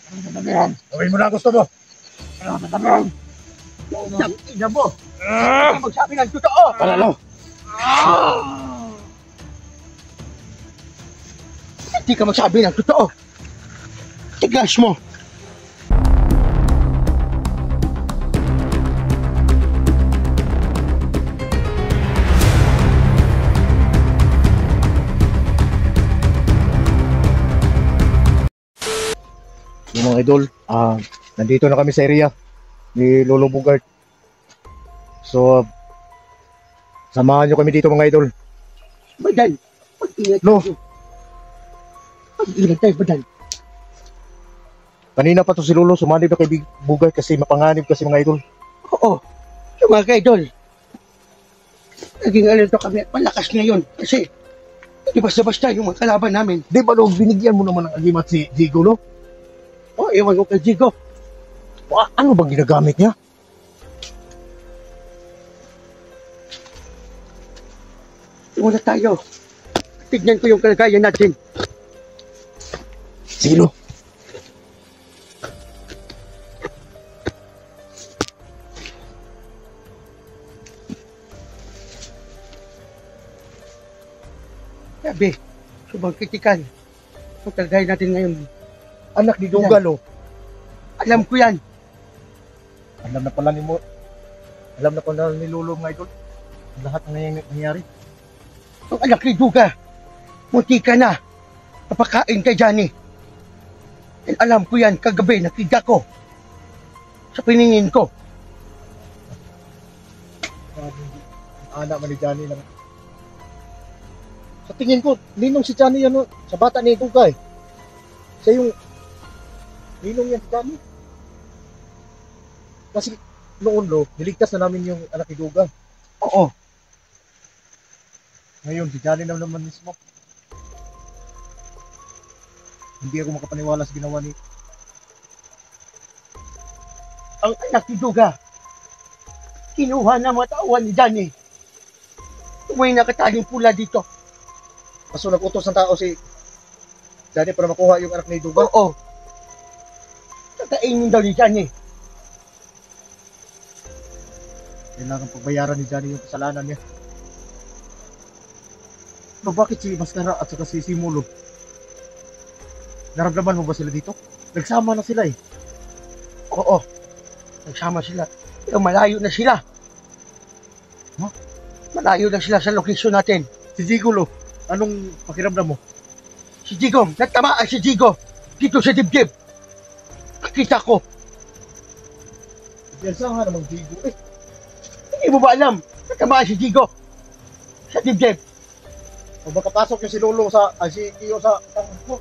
Gawin mo na gusto mo. Ina mo! Hindi ka magsabi ng totoo! Palalo! Hindi ka magsabi ng totoo! Tigas mo! Yung mga idol, nandito na kami sa area ni Lolo Bugart. So, samahan nyo kami dito mga idol. Badan! Mag-ingat No. tayo! Mag-ingat tayo, Badan! Kanina pa to si Lolo, sumanib na kay Bugart kasi mapanganib kasi mga idol. Oo! Yung mga kaidol! Naging alito kami at malakas ngayon kasi hindi basta-basta yung mga kalaban namin. Di ba Lolo, binigyan mo naman ng agimat si Jigo, no? Oh, ewan ko kay Jigo. Ano bang ginagamit niya? Muna tayo. Tignan ko yung kalagayan natin. Sige, Lolo. Sabi, subang kritikan. Yung kalagayan natin ngayon. Anak ni Duga, Lo. Alam ko yan. Alam na pala ni Lolo mga idol. Lahat ng nangyayari. Ang anak ni Duga, munti ka na. Napakain kay Johnny. And alam ko yan, kagabi nakita ko. Sa piningin ko. Anak man ni Johnny lang. Sa tingin ko, ninong si Johnny yan, no? Sa bata ni Duga eh. Siya yung ninong yan si Johnny. Kasi noon, Lo, niligtas na namin yung anak ni Duga. Oo. Ngayon, si Johnny na naman mismo. Hindi ako makapaniwala sa ginawa ni... Ang anak ni Duga, kinuha na mga tauhan ni Johnny. May nakataling pula dito. Kaso nag-utos ng tao si Johnny para makuha yung anak ni Duga. Oo. Kakainin daw ni Johnny. Kailangan pagbayaran ni Johnny yung kasalanan niya. No, bakit si Mascara at saka si Simulo? Naramdaman mo ba sila dito? Nagsama na sila eh. Oo. Nagsama sila. Pero malayo na sila. Huh? Malayo na sila sa location natin. Si Jigo, Lo, anong pakiramdam mo? Si Jigo, natamaan si Jigo. Dito sa dibdib. Nakita ko. Yan siya nga namang Jigo eh. Hindi mo ba alam? Natamaan si Jigo. Sa dibdib. O makapasok yung si Lolo sa, si Kiyo sa tangan ko.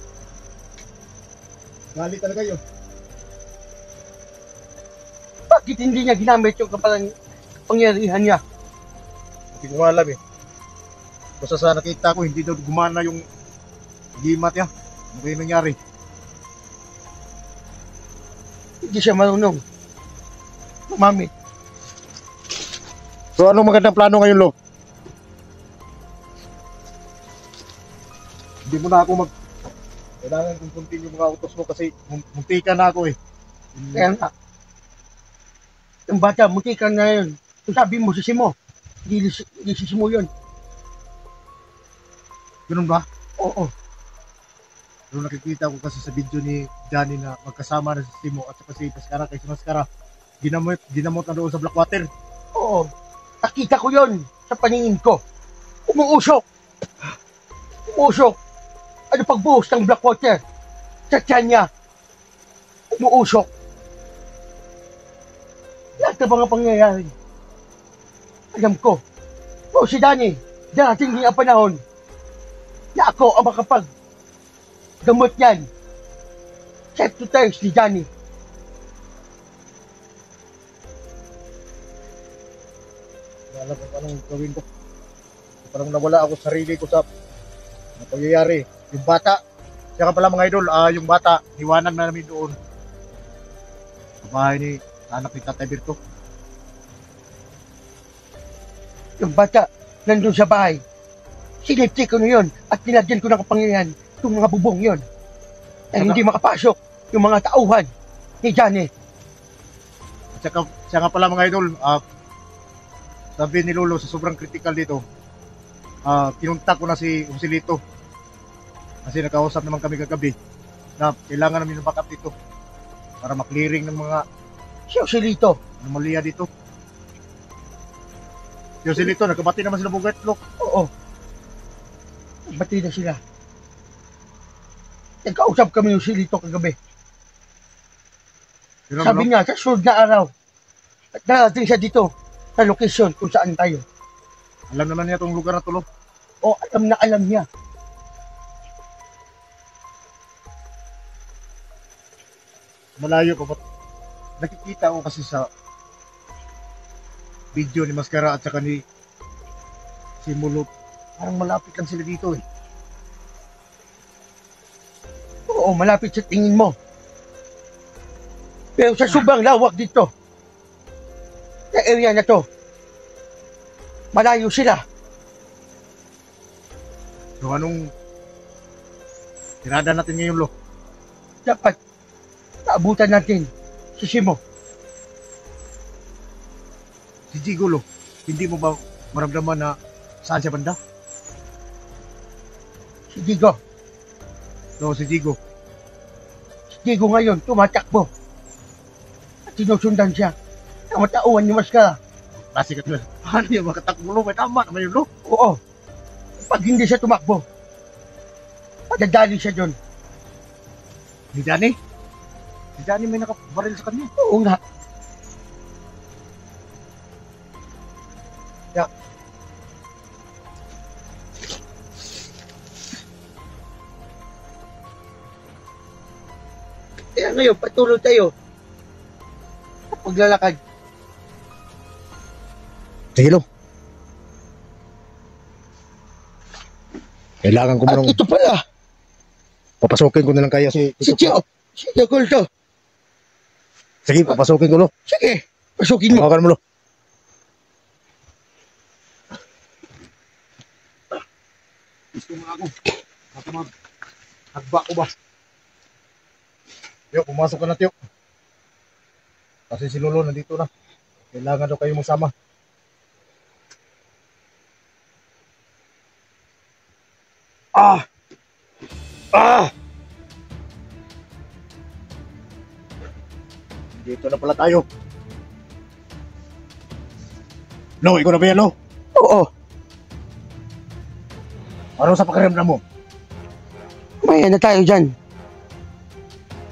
Galit talaga yun. Bakit hindi niya ginamit yung kapalang pangyarihan niya? Hindi ko alam eh. Basta sa nakita ko, hindi daw gumana yung gimat niya. Ano kayo nangyari? Hindi siya marunong. Gumamit. So anong magandang plano ngayon, Lo? Hindi mo na ako kailangan kong continue yung mga utos mo kasi muntika na ako eh. Kaya nga. Yung bata, muntikan na yun. Kung sabi mo, sisimo. Hindi sisimo yun. Ganun ba? Oo. Pero nakikita ko kasi sa video ni Johnny na magkasama na si Simo at saka si Mascara kay si Mascara. Ginamot na doon sa Blackwater. Oo. Nakita ko yun sa paningin ko. Umuusok. Umuusok. Ano pagbuhos ng Blackwater? Sa tiyan niya. Umuusok. Lahat ng mga pangyayari. Alam ko. O si Danny, darating din ang panahon na ako ang gamot yan. Safe to thanks ni Danny. Alam ko anong gawin ko. Parang nawala ako sa sarili ko sa pangyayari. Yung bata, siya ka pala mga idol, yung bata, iwanan na namin doon. Sa bahay ni anak ni Tatay Berto. Yung bata, nandun sa bahay. Sinipti ko na yun at nilagyan ko ng kapangyarihan itong mga bubong yun. Ay hindi makapasok. yung mga tauhan ni Johnny. At saka, siya nga pala mga idol, sabi ni Lolo sa sobrang critical dito, kinuntak ko na si Joselito. Kasi nakausap naman kami kagabi na kailangan namin ng backup dito para maklearing ng mga Si Joselito. anomalya dito. Si Joselito, nagkabati naman sila bugat, look. Oo. Bati na sila. Nagkausap kami yung Joselito kagabi. Yun ang Sabi ano? niya, sa sunod na araw, at darating siya dito sa location kung saan tayo. Alam naman niya itong lugar na tulo. O alam na alam niya. Malayo pa ba? Nakikita ko kasi sa video ni Mascara at saka ni Simulot. Parang malapit lang sila dito eh. Oo, malapit sa tingin mo. Pero sa sobrang lawak dito, sa area na to, malayo sila. So anong tirada natin ngayon, Lo? Dapat naabutan natin si Simo. Si Jigo, Lo. Hindi mo ba maramdaman na saan siya banda? Si Digo. No, si Jigo. Si Digo ngayon tumatakbo. At sinusundan siya ng matauhan ni Mascara. Kasi ka tuloy. Paano yung makatakbo, Lo? May tama naman yun, Lo. Oo. Pag hindi siya tumakbo, madadali siya doon. Si Danny? Si Danny may nakabaril sa kanya. Oo nga. Kaya ngayon, patuloy tayo. Paglalakad. Sige, Lo. Kailangan ko At munang ito pala, papasukin ko na lang kaya si si Tio. Si Tio Kulto. Sige, papasukin ko, Lo. Sige, pasukin mo. Hawakan mo, Lo. Gusto mo ako. Baka hagba ko ba? Tiyo, pumasok ka na, Tiyo. Kasi si Lolo nandito na. Kailangan daw kayo magsama. Dito na pala tayo. Lo, ikaw na ba yan, Lo? Oo, Ano sa pakiramdam mo? maya na tayo dyan.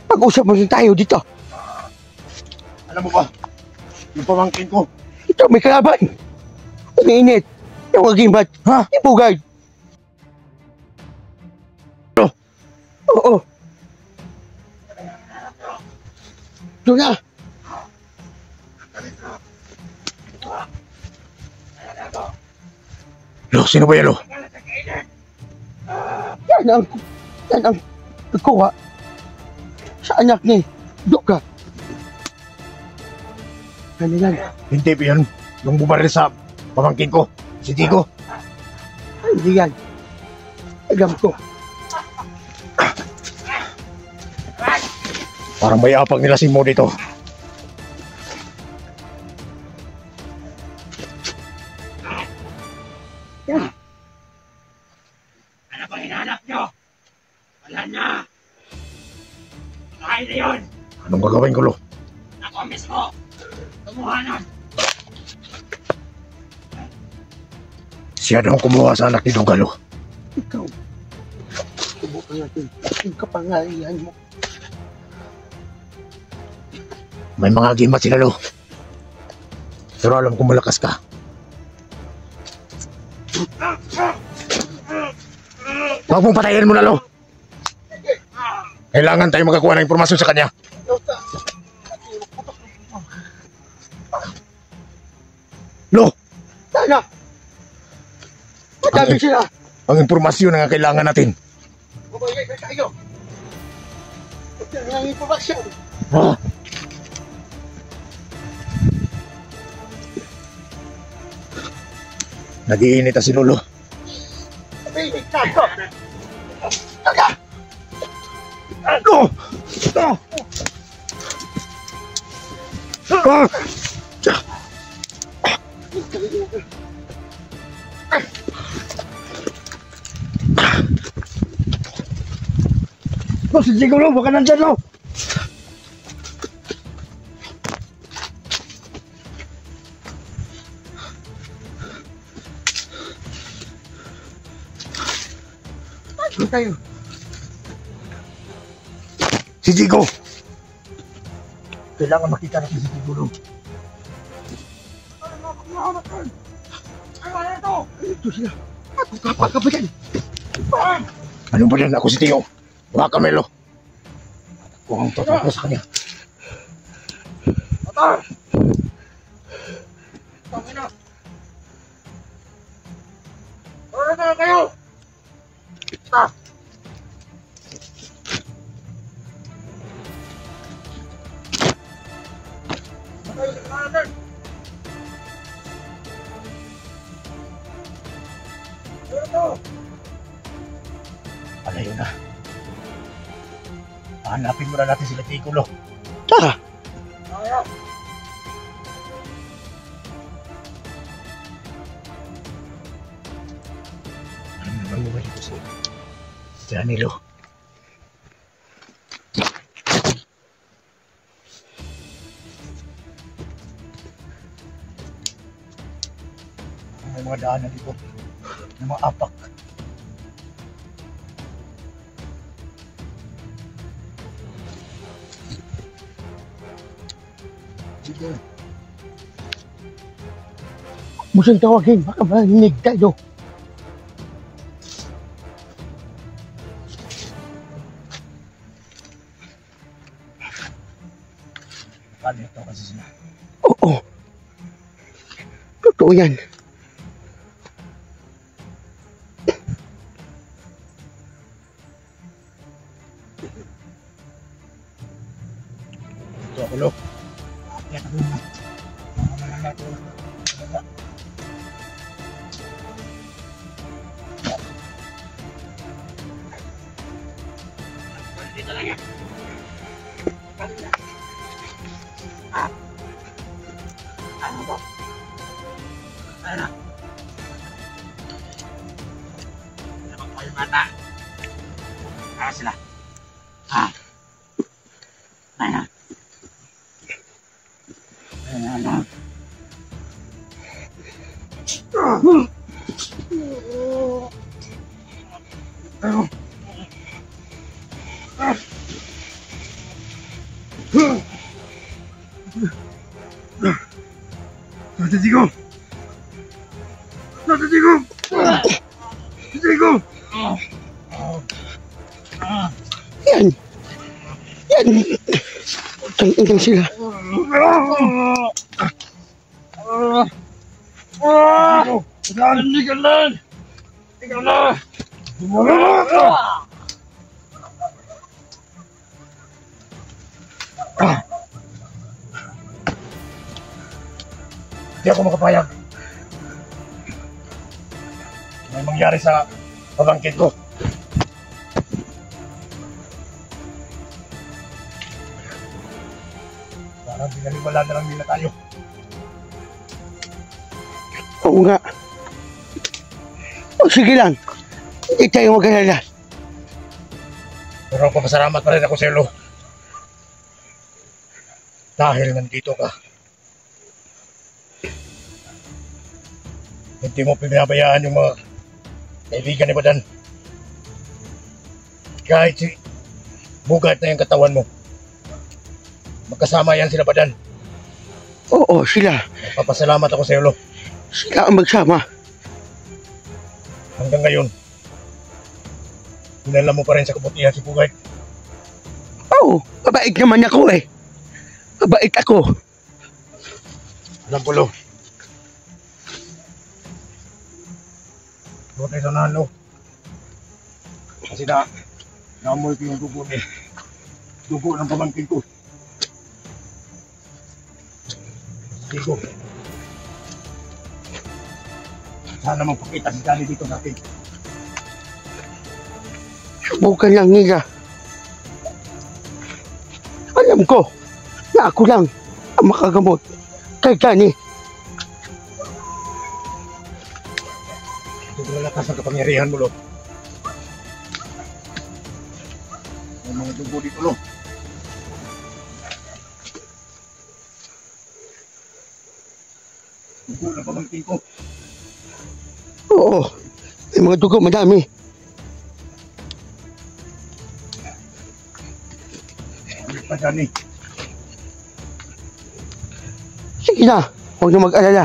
Pag-usap mo rin tayo dito. Alam mo ba, yung pamangkin ko, Ito, may kalaban. Umiinit. Yung agimat. ha? Ibugay. Oo. Doon na. Lo, sino ba yan, Lo? Yan ang nagkuha sa anak ni Duga. Ano yan? Hindi ba yan yung bumaril sa pamangkin ko, si Digo? Hindi yan. Alam ko. Parang may apang nila si Mo dito. Yan. Ano ba hinahanap nyo? Wala na! Kain na yun! Anong gagawin ko, Lo? Ako mismo! Tumuhanan! Siya daw kumuha sa anak ni Duga, Lo. Ikaw. Subukan natin yung kapangyarihan mo. May mga gimat sila, Lo. Pero alam ko malakas ka. Huwag mong patayin mo na, Lo. Kailangan tayo makakuha ng impormasyon sa kanya. Lo, Sana! Madami sila! ang impormasyon na kailangan natin. Bumayay na tayo! Ito na ang impormasyon! Ha? Nag-iinit na si Lolo. Pinig tayo! Taga! Lo! Si Jigo lo, baka nandyan lo. Saan tayo? Si Jigo! Kailangan makita natin si Jigo lo. Ito sila. Ako kapag ka ba yan? Anong ba yan? Ako si Tio. Mga Carmelo. Kung ang totoo sa kanya. Motor! Tangina! Tara na kayo! Ah! Alayo na. Hanapin muna natin sila Tikulo. Tara. Ano naman mo ba ito si Danilo? May mga daanan dito ng mga apak. Musang tawagin, baka marinig tayo. Kalito kasi sila. Oo. Totoo yan. Ito ako lo. Akyat ako na. Dito lang yan! Ano ba? Ano? Ano ba yung mata? Ano sila? Ha? Ano? Ano? Nasa Jigo! Nasa Jigo! Jigo! Yan. Yan. Tangin sila. Hindi ka lang! Ikaw na! Hindi ako makapayag. May mangyari sa pabangkit ko. Parang binaliwala na lang nila tayo. Oo nga. O sige lang. Hindi tayo mag-alala. Pero papasalamat pa rin ako sa iyo. Dahil nandito ka. Hindi mo pinabayaan yung mga kaibigan ni Badan. Kahit si bugat na yung katawan mo. Magkasama yan sila Badan. Oo, sila. Papasalamat ako sa iyo. Sila ang magsama. Hanggang ngayon, hinala mo pa rin sa kabutihan si Bugay. Oo, mabait naman ako eh. Mabait ako. Alam ko, Lo. Buti sa nalo. Kasi naamoy ko yung dugo niya. Dugo ng pamangkin ko. Digo. Sana magpakita si Johnny dito sa atin. Subukan lang nila. Alam ko na ako lang ang makagamot kay Johnny. Sobrang lakas ng kapangyarihan mo, Lo. Ang mga dugo dito, Lo. Dugo na pamangkin ko. Oo, may mga dugo madami. Ulit pa, Johnny. Sige na, huwag na mag-alala.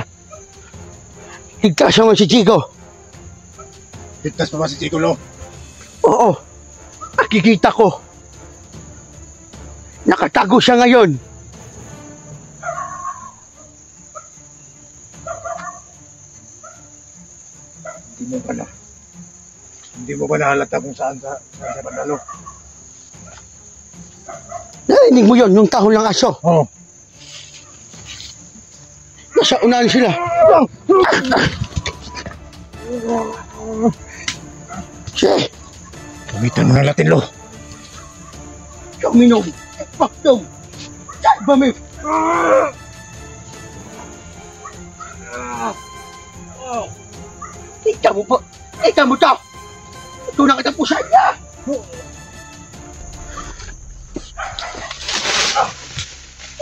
Ligtas naman si Chico. Ligtas pa ba si Chico, Lo? Oo, nakikita ko. Nakatago siya ngayon. Hindi mo ba nahalata kung saan sa banda, Lo? Narinig mo yon, yung tahon ng aso. Oo. Nasa unahan sila. Sige, Gamitan mo ng Latin, Lo. Domino, Pakdong, Salbame. Kita mo po, kita mo to. Ito na katapusan niya.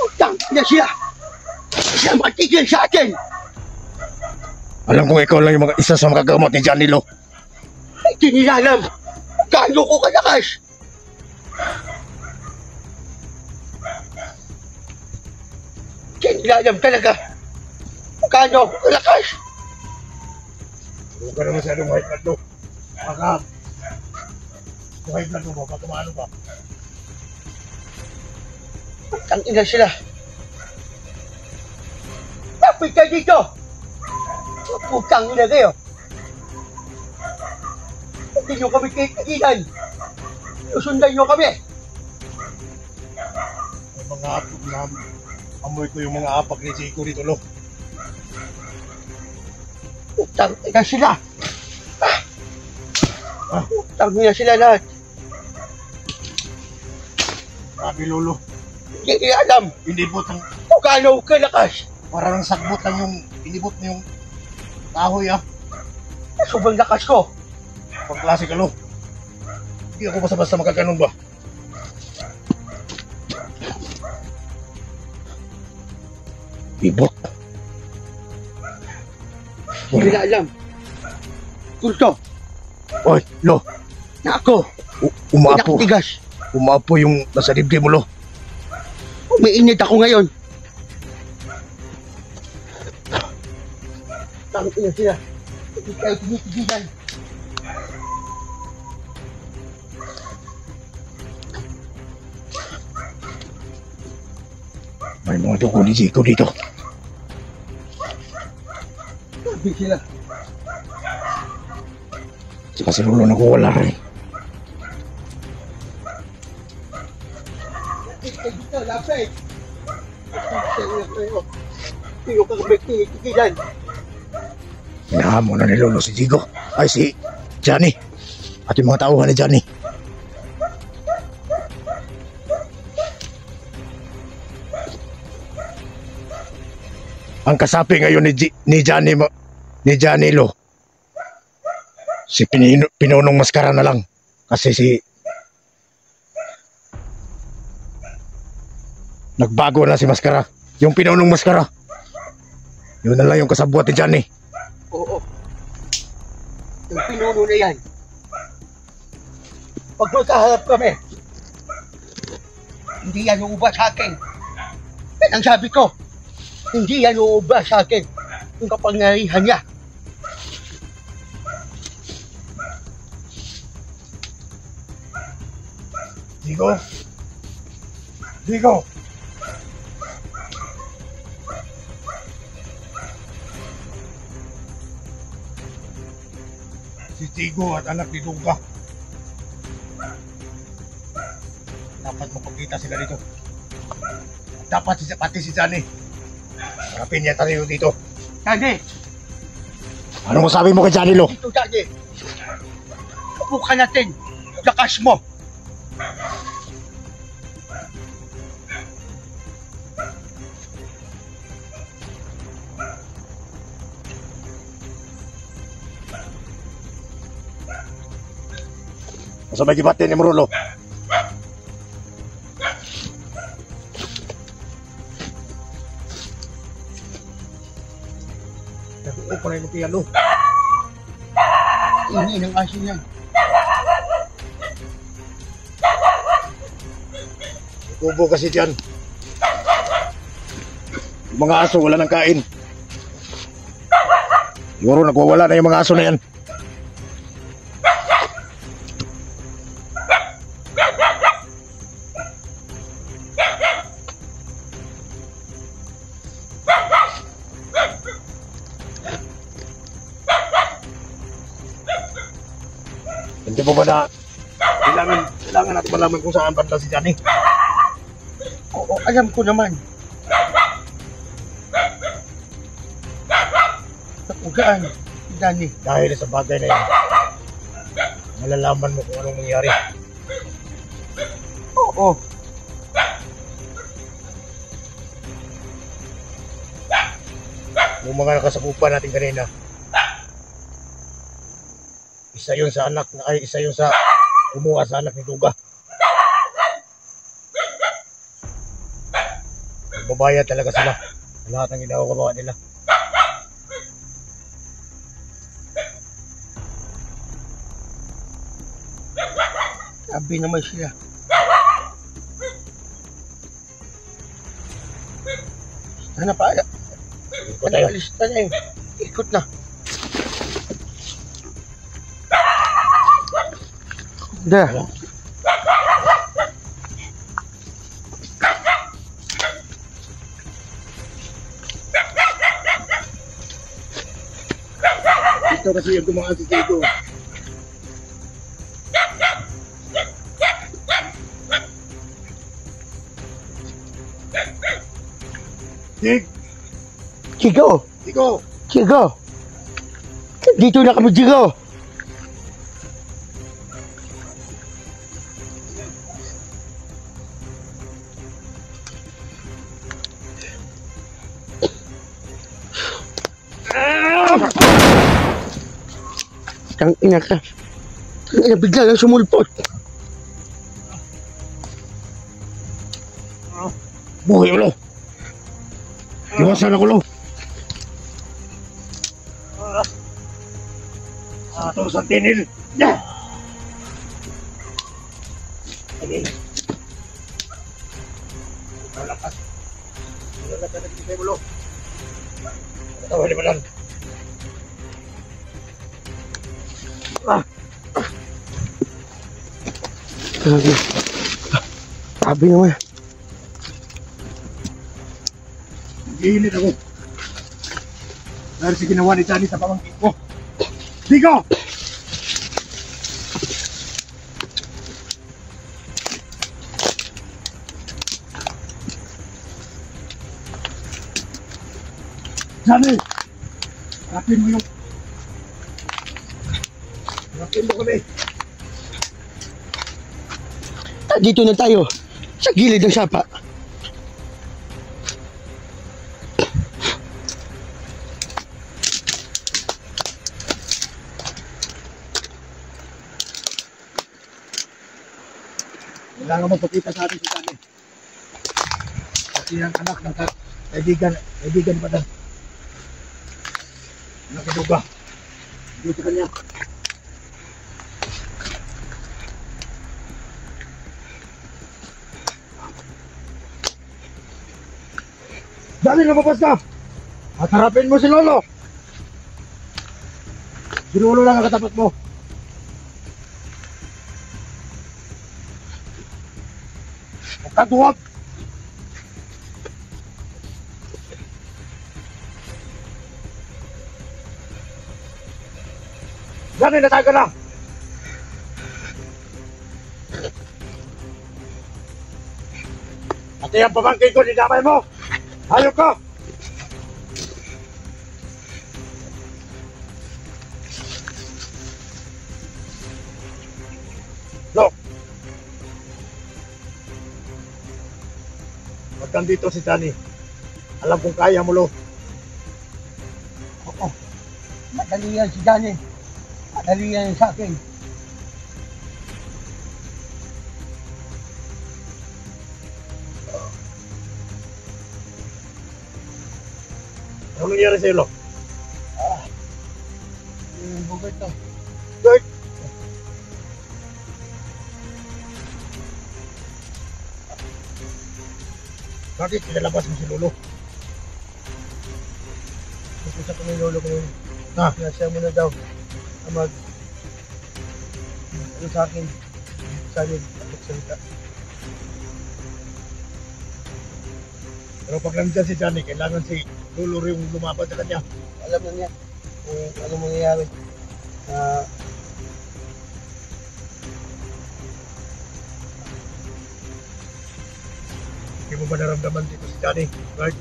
Utang na siya. Siya matigil sa atin. Alam kong ikaw lang yung isa sa makagamot ni Johnny, Lo. Hindi nila alam gaano ko kalakas. Hindi nila alam talaga gaano ako kalakas. Huwag ka na masyadong high blood, Lo. Baka, kung high blood mo, baka maano ka. Ang ina sila. Tapos ka dito. Putang ina kayo. Hindi nyo kami kaibigan. Susundan nyo kami. May mga apog na amoy ko yung mga apag ni Chico dito, Lo. Putang ina sila. Putang ina sila lahat. Sabi, Lolo, Hindi alam inibot ang, kung gaano kalakas. parang sagbot lang yung, inibot na yung kahoy, ah. Sobrang lakas ko. Pang klase ka, Lo. Hindi ako basta-basta makaganon ba? Ibot. Hindi na alam. Kulto, Oy, Lo, na ako. Umapo. Pinakatigas. Umapo yung nasa dibdib mo, Lo. Umiinit ako ngayon. Tangina sila. Hindi tayo tinitigilan. May mga dugo ni Chico dito. Sabi sila. Saka si Lolo nagwawala rin. Dito, lapit. Hindi ka kami tinitigilan. Hinahamon na ni Lolo si Chico. Ay, si Johnny. At yung mga tauhan ni Johnny. Ang kasapi ngayon ni Johnny, Lo. Si Pinunong Maskara na lang. Kasi nagbago na si Maskara. Yung Pinunong Maskara. Yun na lang yung kasabuat ni Johnny. Oo. Yung pinuno na yan. Pag magkaharap kami, hindi yan uubas sa akin. Yan ang sabi ko. Hindi yan uubas sa akin. Yung kapangyarihan niya. Chico. Si Chico at anak ni Duga. Dapat mapagkita sila dito. Dapat pati si Johnny. Harapin niya tayo dito. Johnny! Ano mo sabi mo kay Johnny, Lo? Dito, Johnny! Subukan natin. Lakas mo. Sa may gibati ni Murulo. Naguo ko na yung piyalo. Ini ng asin yan. Kubo kasi dyan. Yung mga aso wala nang kain. Siguro nagwawala na yung mga aso na yan. Hindi mo ba na kailangan natin malaman kung saan banda si Johnny? Oo, alam ko naman. Nakugaan, Danny. Dahil sa bagay na yan, malalaman mo kung anong nangyari. Oo. Yung mga nakasakupan natin kanina, isa yun sa anak, isa yun sa kumuha sa anak ni Duga. Magbabayad talaga sila sa lahat ng ginagawa nila. Sabi naman sila. Sana pa. Ikot tayo. Alista na yun. Ikot na. Dah. Ito kasi yung gumawa si Tito. Dig! Chigo! Tigo! Chigo! Dito na kami, Chigo! Tangina ka. Tangina, bigla lang sumulpot. Buhay ulo! Iwasan ako lo! Ito sa tinil! Yeah! Okay. Malakas. Malakas na kaya ulo. Tawali mo lang. Sabi naman. Naghihilit ako. Dahil sa ginawa ni Johnny sa pamangkin ko. Digo! Johnny! Harapin mo yung... Harapin mo kami. Dito na tayo. Sa gilid ng sapa. Kailangan magpakita sa atin si Johnny. Kasi ang anak ng kaibigan pa na. Anak ni Duga. Dito kanya. Johnny, lumabas ka! At harapin mo si Lolo! Si Lolo lang ang katapat mo. Katuwag! Johnny, nataga na! At yung pamangkin ko, dinamay mo! Hayop ka! Look! Pag nandito si Johnny, alam kong kaya mo, Lo. Oo. Madali yan si Danny. Madali yan sa akin. Ano nangyari sa ilo? Yung bugay to. Bugard? Bakit kinalabas mo si Lolo? Nag-usap ko ng lolo ko yun. Ah. Siya muna daw. Mag... Ano sa akin? Sa amin. Magsalita. Pero pag nandiyan si Johnny, kailangan si Lolo rin yung lumaban sa kanya. Alam na niya kung ano mangyayari. Hindi mo ba naramdaman dito si Johnny? Right?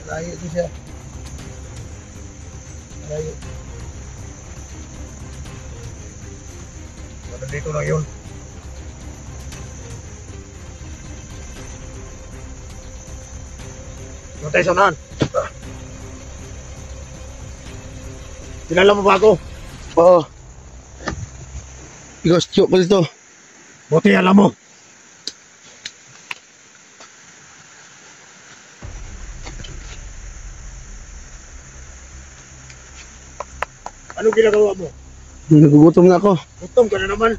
Malayo din siya. Malayo. So, nandito lang yun. Doon tayo sa unahan. Kilala mo ba ako? Oo. Ikaw, styo ko dito. Buti alam mo. Anong ginagawa mo? Nagugutom na ako. Gutom ka na naman.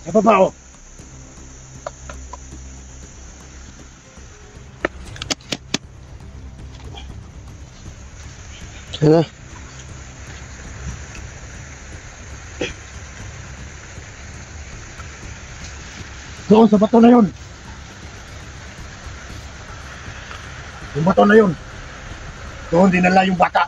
Sa baba, oh. Sana. Doon sa bato na yun. Yung bato na yun. Doon dinala yung bata.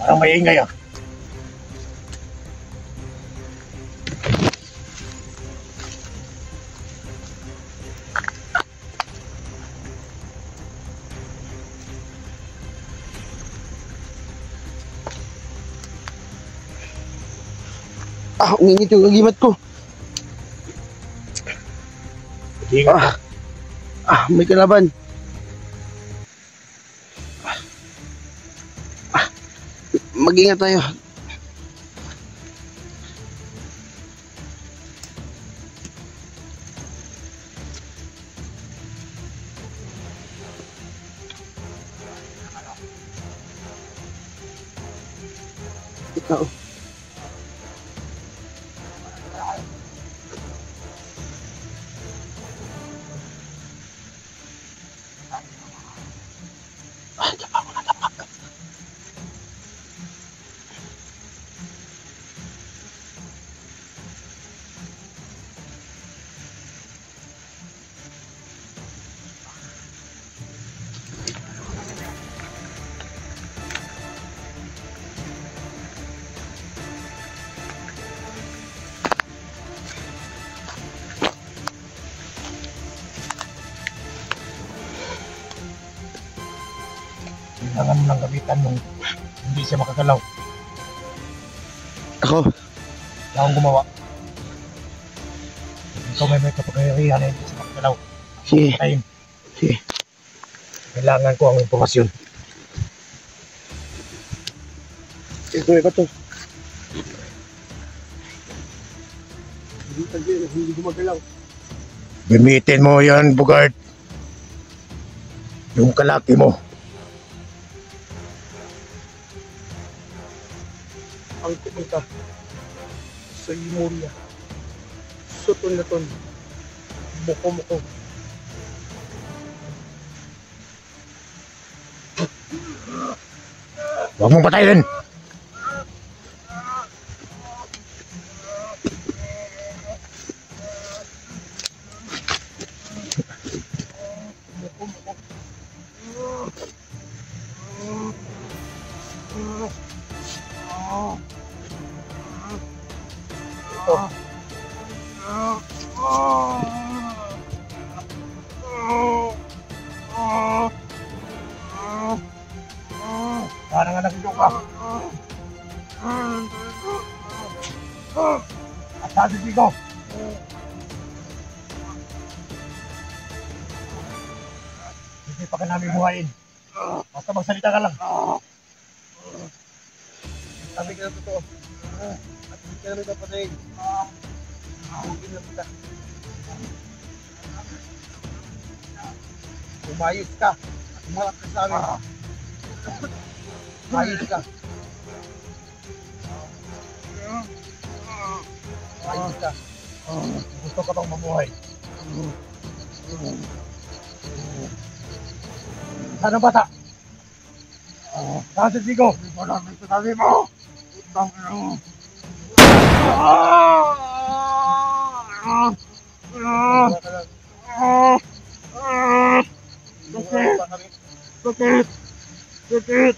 Parang may ingay ah. Uminit yung agimat ko. Ingat ka. May kalaban. Mag-ingat tayo. Ikaw. Kailangan mo ng gamitan mong hindi siya makagalaw. Ako? Wala akong gumawa. Ikaw may kapagyarihan na hindi siya makagalaw. Sige. Patayin. Sige. Kailangan ko ang impormasyon. Ito to. Hindi gumagalaw. Gamitin mo yan, Bugard. Yung kalaki mo. Ang pumunta sa Lemuria. Suton na ton. Muko-muko. Huwag mong patayin! Parang anak nyo ka. At sabi ko, hindi pa ka namin buhayin. Basta magsalita ka lang. Sabi ka na totoo. At hindi ka namin kapatayin. Hindi na kita. Umayos ka. At umalak ka sa amin. Umayos ka. Umayos ka. Gusto ka bang mamuhay? Sana bata? Saan si Zico? Maraming sinabi mo! Utang ino! Sakit! Sakit!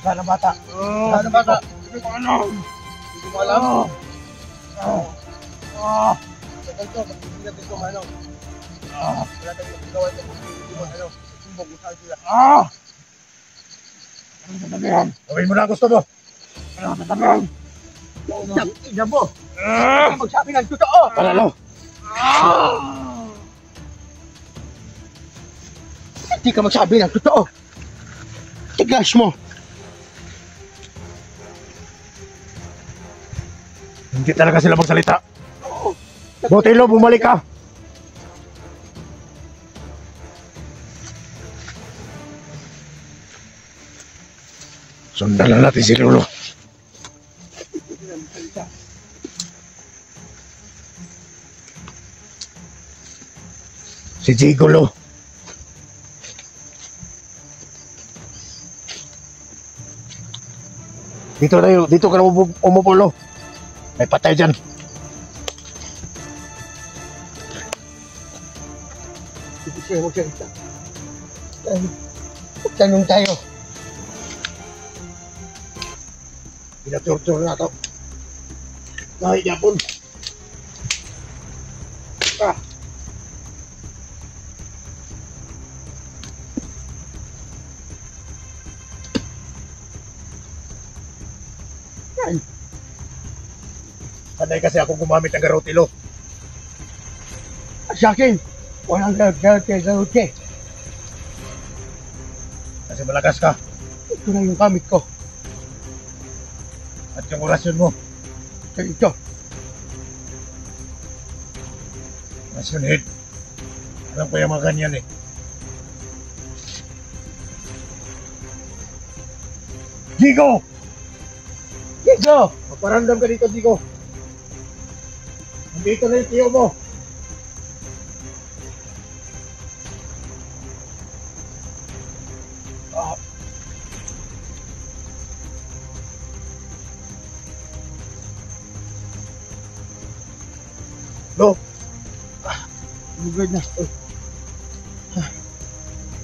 Sana bata? Sana bata? Hindi ko alam. Hindi ko alam. Tagal to, pag hindi natin kumano. Wala tayong magawa ito kung hindi mo ano. Sumbog mo saan sila. Ano sasabihan? Gawin mo na gusto mo. Ano sasabihan? Ina mo! Hindi ka magsabi ng totoo! Panalo! Hindi ka magsabi ng totoo! Tigas mo! Hindi talaga sila magsalita. Botelo, bumalik ka! Sundan na natin si Lolo. Si Gigolo. Dito tayo, dito ka na umupulo. May patay dyan. Hindi siya magsalita. Tanong tayo. Pinaturtur na ito. Kahit yapon. Sanay kasi ako gumamit ng garotilo. Sa akin, walang garote. Kasi malakas ka. Ito na yung gamit ko. At yung orasyon mo. Ito. Orasyon head. Alam ko yung mga ganyan eh. Gigo! Dito! Magparandam ka dito, Gigo. Nandito na yung tiyo mo. Lo, Bugad na.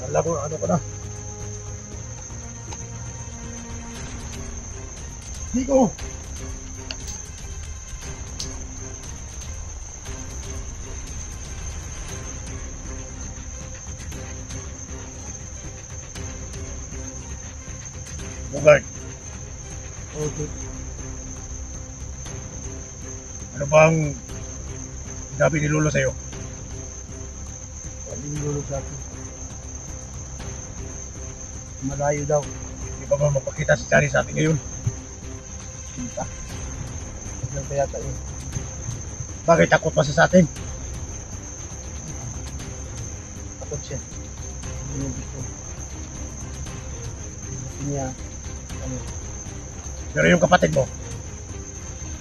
alam ko ano ka na. Gigo! Bugard, Okay. ano bang sinabi ni Lolo sa'yo? Sabi ni Lolo sa akin. Malayo daw. Di ba ba mapakita si Chari sa atin ngayon? Sinta. Huwag kaya tayo. Bakit takot pa siya sa atin? Takot siya. Hindi niya gusto. Gusto niya. Ano. Pero yung kapatid mo,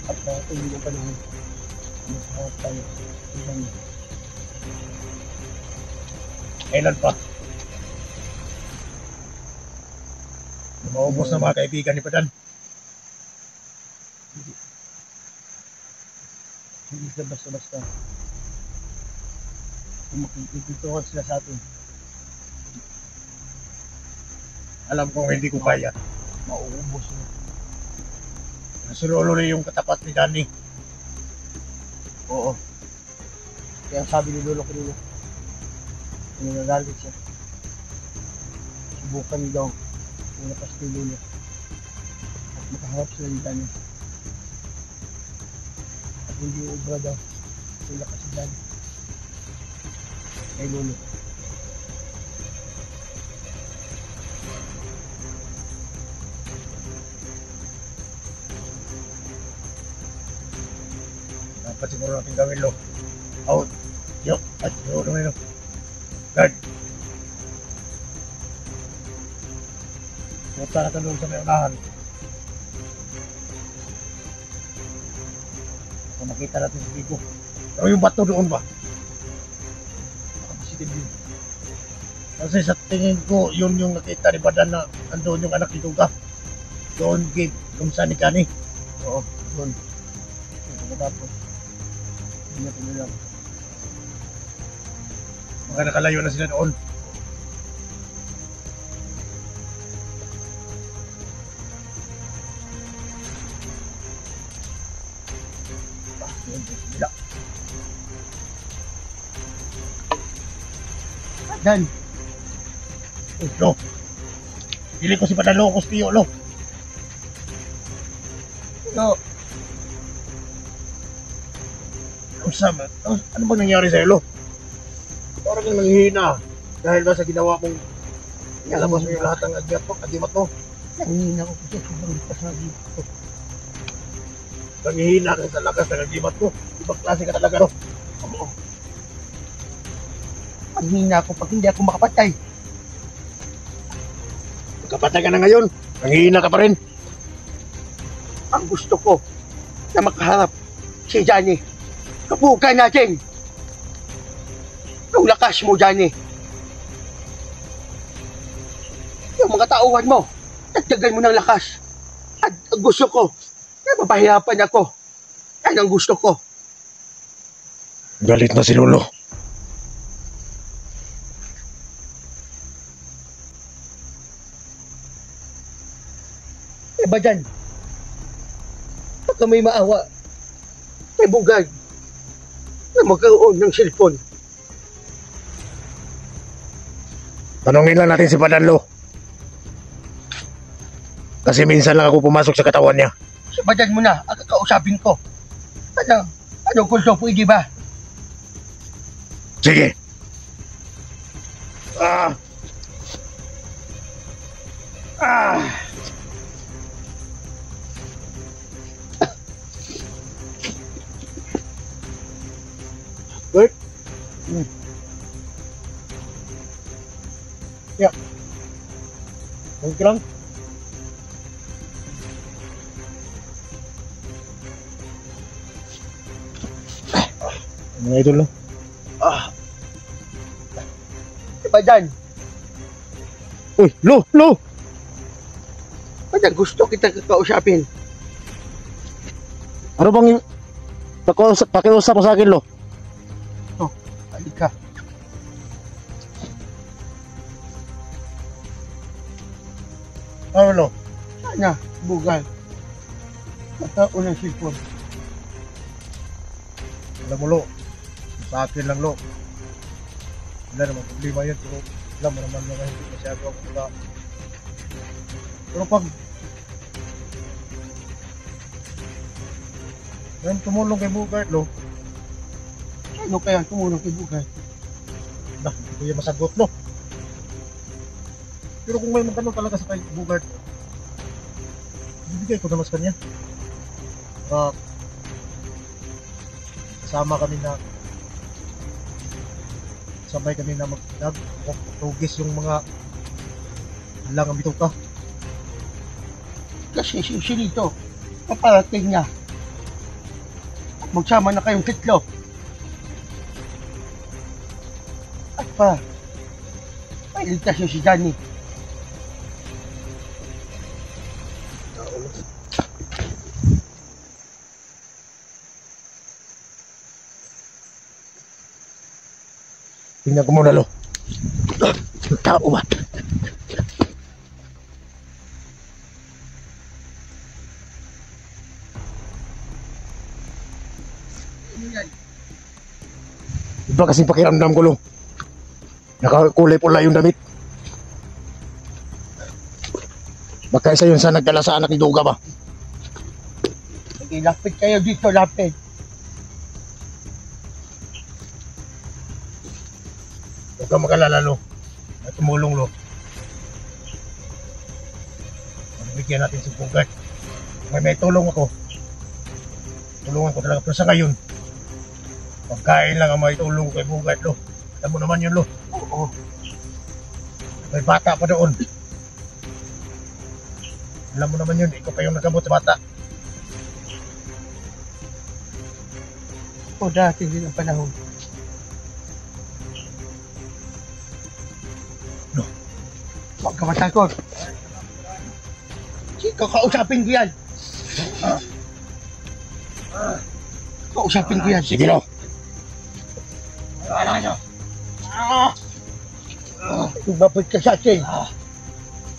At hindi ko pa naman. Masahap tayo. Isang kailan pa? Maubos na mga kaibigan ni Padan. hindi sila basta-basta. Kung makikitukan sila sa atin, Alam kong hindi ko kaya. mauubos na. Si Lolo na yung katapat ni Danny. Oo. Kaya ang sabi ni Lolo ko nila, nagagalit siya. Subukan niyo daw yung lakas ni Lolo. At makaharap sila ni Danny. At hindi ubra daw yung lakas ni Danny. Kay Lolo. Dapat siguro natin gawin, Lo. Out. Yo. At siguro naman, Lo. Guard. Punta na ka doon sa may unahan. Kung makita natin si Bigo. Pero yung bato doon ba? Nakapasitin din. Kasi sa tingin ko, yun yung nakita ni Badan na andun yung anak ni Duga. Doon, Gabe. Kung saan ni Kani. Oo, doon. Pagkatapos, hindi na tuloy. Mga nakalayo na sila doon. Doon, sila. Dan, Lo. Pili ko si Badan Lo, Kustiyo, Lo. no, Ano bang nangyari sa'yo, Lo? Parang kang nanghihina. Dahil ba sa ginawa mong inalabas mo yung lahat ng agimat mo. nangihina ko kasi sobrang pasagi ko. Nanghihina ka sa lakas ng agimat mo. Ibang klase ka talaga, Lo. Oo. Manghina ako pag hindi ako makapatay. Kapatay ka na ngayon. Nanghihina ka pa rin. Ang gusto ko na makaharap si Johnny. Kapukan natin. Yung lakas mo, Johnny. Yung mga tauhan mo, dagdagan mo ng lakas. At ang gusto ko, na mapahirapan ako. Yan ang gusto ko. Galit na si Lolo. Eh ba dyan? Baka may maawa. May bugad na magkaroon ng cellphone. Tanungin lang natin si Badan Lo. Kasi minsan lang ako pumasok sa katawan niya. Sabadan mo na, ang kakausapin ko. Anong gusto, pwede ba? Sige. Ah. Ah. Good? Yeah. Okay lang? Mga idol, no? Sabadan, Uy, Lo! ba't gusto kita kakausapin? Ano bang pakiusap mo sa akin, Lo? Halika. Ano, Lo? Sana, bugal. Magkaroon ng cellphone. Alam mo, Lo. Sa akin lang, Lo. Wala naman problema yun. Pero alam mo naman mga hindi masyado ako wala. Pero pag ngayon tumulong kay Bugart, Lo. Ano kaya tumulong kay bugal? Hindi ko yung masagot, Lo. Pero kung may magtanong talaga sa kay Bugart, bibigay ko naman sa kanya. Kasama kami na sabay kami na magtugis yung mga halang ang bituka. Kasi si Usilito, paparating niya. At magsama na kayong titlo. At mailigtas niyo si Johnny. Tingnan ko muna, Lo. Tao ba? Ano yan? Iba kasi pakiramdam ko, Lo. Nakakulay pula yung damit. Baka isa yun sa nagdala sa anak ni Duga ba? Sige, lapit kayo dito, lapit. Huwag kang mag-alala, Lo. May tumulong, Lo. Bigyan natin si Bugart. May tulong ako. Tulungan ko talaga. Pero sa ngayon, pagkain lang ang may tulong kay Bugart, Lo. Alam mo naman yun, Lo. Oo. May bata pa doon. Alam mo naman yun, ikaw pa yung nagkamot sa bata. O dati din ang panahon. No. Huwag ka matakot. Sige, kakausapin ko yan. Kausapin ko yan. Sige, Lo. Wala nyo. Lumapit ka sa akin.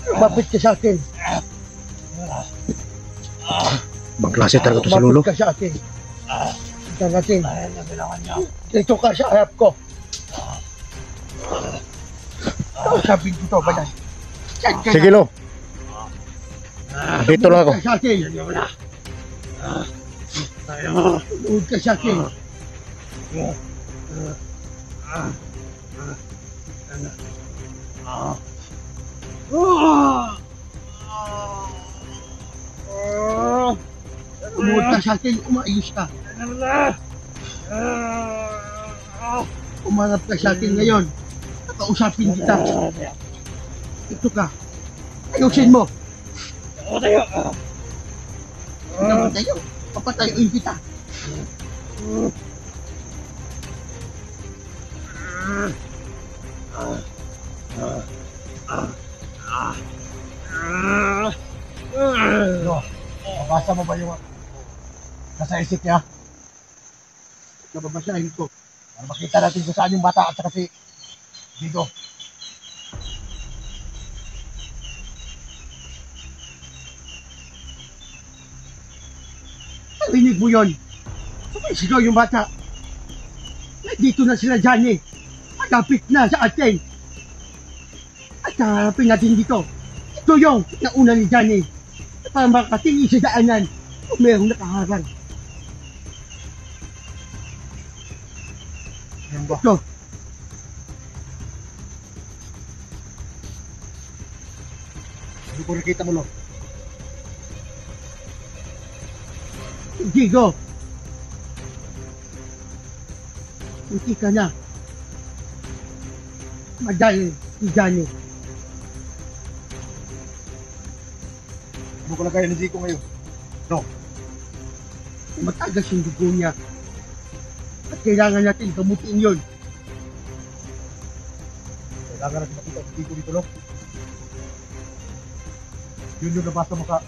Lumapit ka sa akin. Bang klase talaga to sa Lolo. Lumapit ka sa akin. Ito natin. Ayan na bilangan nyo. Dito ka sa harap ko. Kausapin ko to, baday. Sige, Lo. Dito lang ako. Lumapit ka sa akin. Sige mo na. Tayo. Lumapit ka sa akin. Lumapit ka sa akin, umaayos ka. Umarap ka sa akin ngayon. Kausapin kita. Ito ka. Ayusin mo. Tayo. Hindi naman tayo. Papatayin kita. Lo, mabasa mo ba yung nasa isip niya? Nababasahin ko. Para makita natin kung saan yung bata at saka si Digo. Narinig mo yun. Sumisigaw yung bata. Nandito na sila, Johnny. Malapit na sa atin. At harapin natin dito. Ito yung nauna ni Johnny. Para makatingin sa daanan kung mayroong nakaharang. Yan ba? Ito. Hindi ko nakita mo, Lo. Digo. Hindi ka na. Madali si Johnny. Ano ko lang kaya ni Digo ngayon? Matagas yung dugo niya. At kailangan natin gamutin yun. Kailangan natin makita si Digo dito, Lo. Yun yung nabasa mo sa...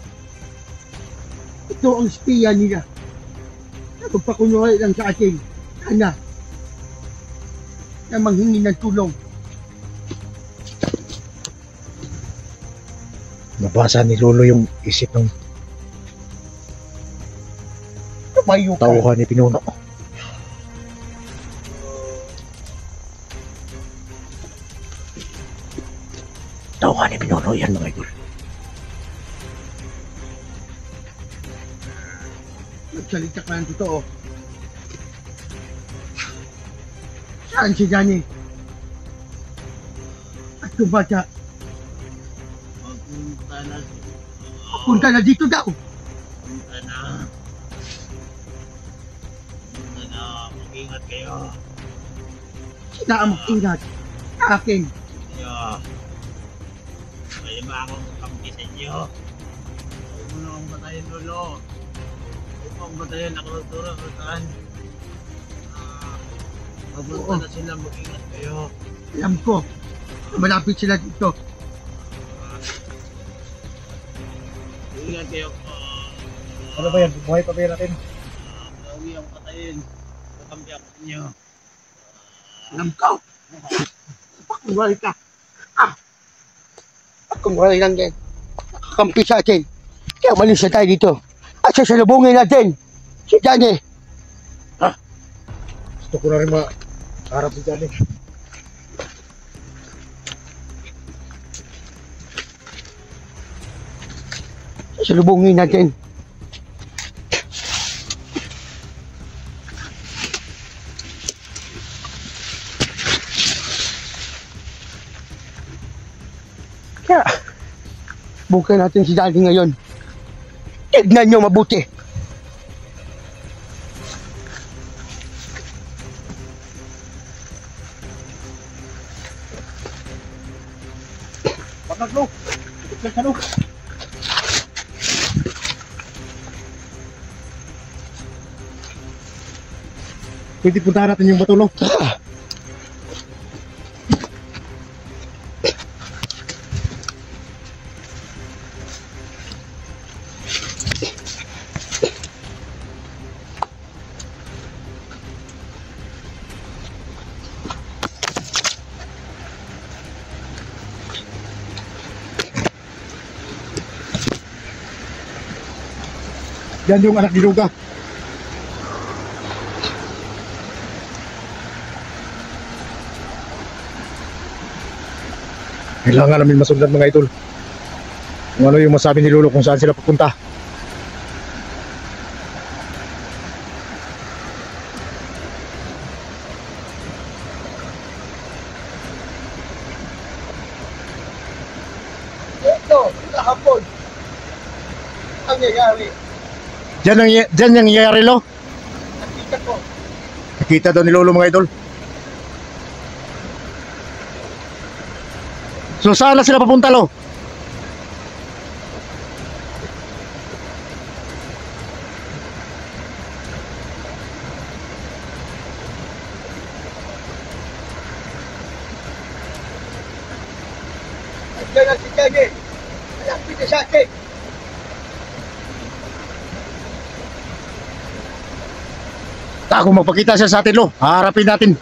Ito ang spiya nila. Nagpakunwari lang sa atin. Sana. Na manghingi ng tulong. Nabasa ni Lolo yung isip ng Tumayo ka. tauhan ni Pinuno. Tauhan ni Pinuno, yan mga idol. Nagsalita ka ng totoo. Saan si Johnny? At yung bata, Punta na. punta na dito daw. Punta na. Punta na. Mag-ingat kayo. Sila ang mag-ingat. Sa akin. Kayo. Kaya ba akong kampi sa inyo? Huwag mo na akong batayin, Lolo. Huwag mo akong batayin. Ako nagturo. Saan? Mapunta na sila. Mag-ingat kayo. Alam ko. Malapit sila dito. Ingat kayo. Ano ba yan? Buhay pa ba yan natin? Huwag akong patayin. Kakampi ako sa inyo. Alam ko. Pakunwari ka. Pakunwari lang yan. Nakakampi sa atin. Kaya malis na tayo dito. At sasalubungin natin si Johnny. Gusto ko na rin makaharap si Johnny. Salubungin natin. Kaya, bukan natin si Daddy ngayon. Tignan nyo mabuti. Bakit lo? Bakit ka lo? Pwede puntahan natin yung bato lo. Yan yung anak ni Luga. Kailangan namin masundan mga idol. Kung ano yung masabi ni Lolo kung saan sila pupunta. Ito, kahapon. Ang nangyayari. Diyan yung nangyayari lo. Nakita ko. Nakita daw ni Lolo mga idol. So saan na sila papunta lo? Nandiyan na si Daddy. Malapit na sa atin. Kung magpakita siya sa atin lo, haharapin natin.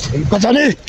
Ayun ka dyan eh!